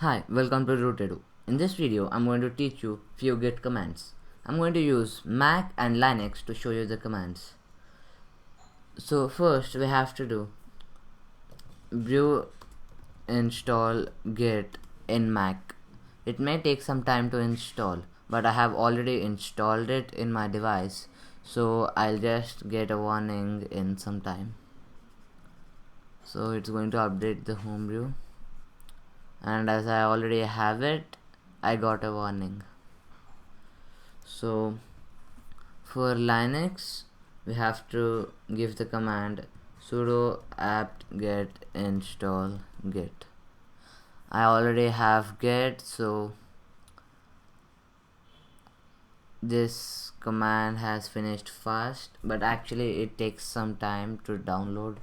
Hi, welcome to RootEdu. In this video, I'm going to teach you few Git commands. I'm going to use Mac and Linux to show you the commands. So first we have to do brew install Git in Mac. It may take some time to install, but I have already installed it in my device, so I'll just get a warning in some time. So it's going to update the homebrew, and as I already have it, I got a warning. So for Linux, we have to give the command sudo apt-get install git. I already have git, so this command has finished fast, but actually it takes some time to download.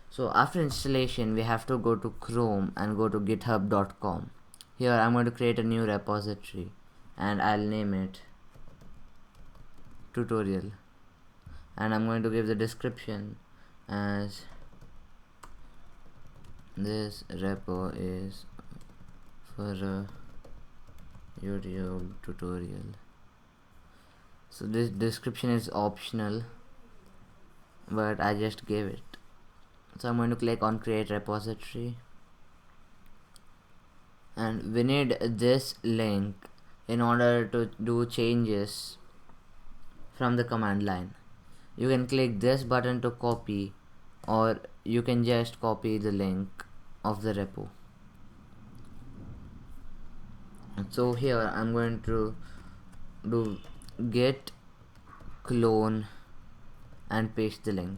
So after installation, we have to go to Chrome and go to github.com. Here I'm going to create a new repository and I'll name it tutorial, and I'm going to give the description as this repo is for a YouTube tutorial. So this description is optional, but I just gave it. So I'm going to click on create repository, and we need this link in order to do changes from the command line. You can click this button to copy, or you can just copy the link of the repo. So here I'm going to do git clone and paste the link.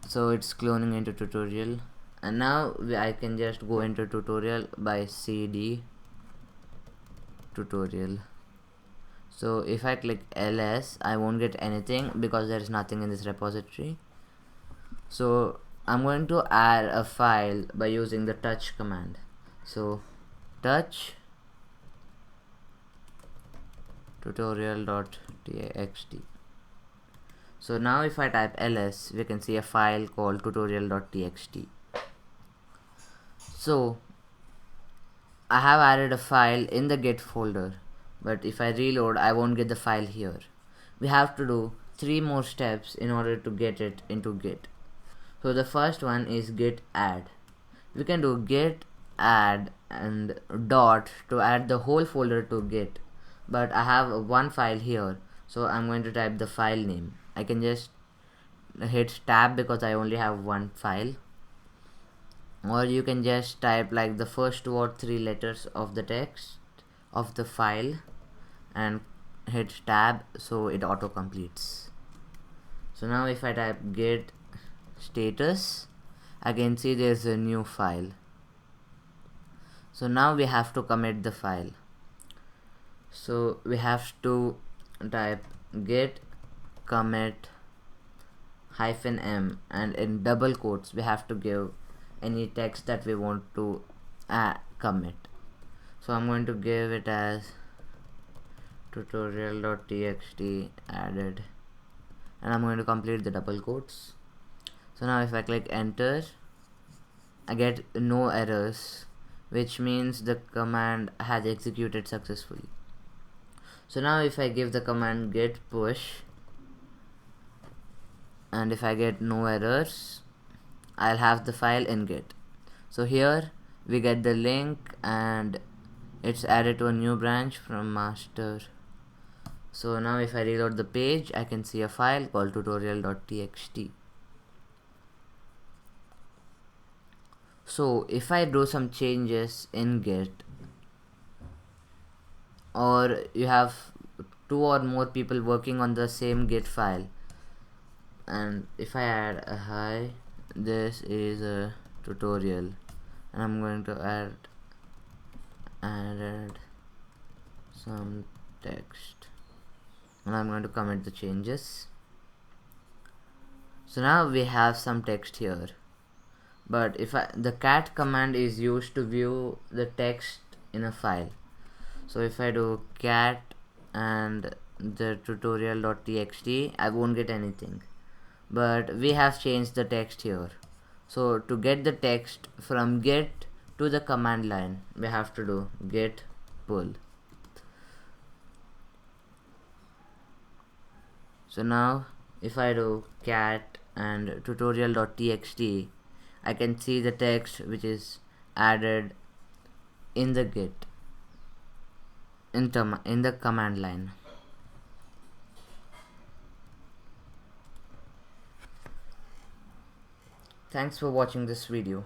So it's cloning into tutorial, and now I can just go into tutorial by cd tutorial. So if I click ls, I won't get anything because there is nothing in this repository. So I'm going to add a file by using the touch command. So touch tutorial.txt. So now if I type ls, we can see a file called tutorial.txt. So I have added a file in the git folder, but if I reload, I won't get the file here. We have to do 3 more steps in order to get it into Git. So the first one is Git Add. We can do Git Add and dot to add the whole folder to Git, but I have one file here, so I'm going to type the file name. I can just hit tab because I only have one file, or you can just type like the first 2 or 3 letters of the text of the file and hit tab, so it auto completes. So now if I type git status, I can see there's a new file. So now we have to commit the file. So we have to type git commit -m, and in double quotes we have to give any text that we want to commit. So I'm going to give it as tutorial.txt added, and I'm going to complete the double quotes. So now if I click enter, I get no errors, which means the command has executed successfully. So now if I give the command git push, and if I get no errors, I'll have the file in Git. So here we get the link and it's added to a new branch from master. So now if I reload the page, I can see a file called tutorial.txt. So if I do some changes in Git, or you have 2 or more people working on the same Git file, and if I add a hi, this is a tutorial, and I'm going to add some text, and I'm going to commit the changes. So now we have some text here, but if the cat command is used to view the text in a file. So if I do cat and the tutorial.txt, I won't get anything, but we have changed the text here. So to get the text from Git to the command line, we have to do git pull. So now if I do cat and tutorial.txt, I can see the text which is added in the git in the command line. Thanks for watching this video.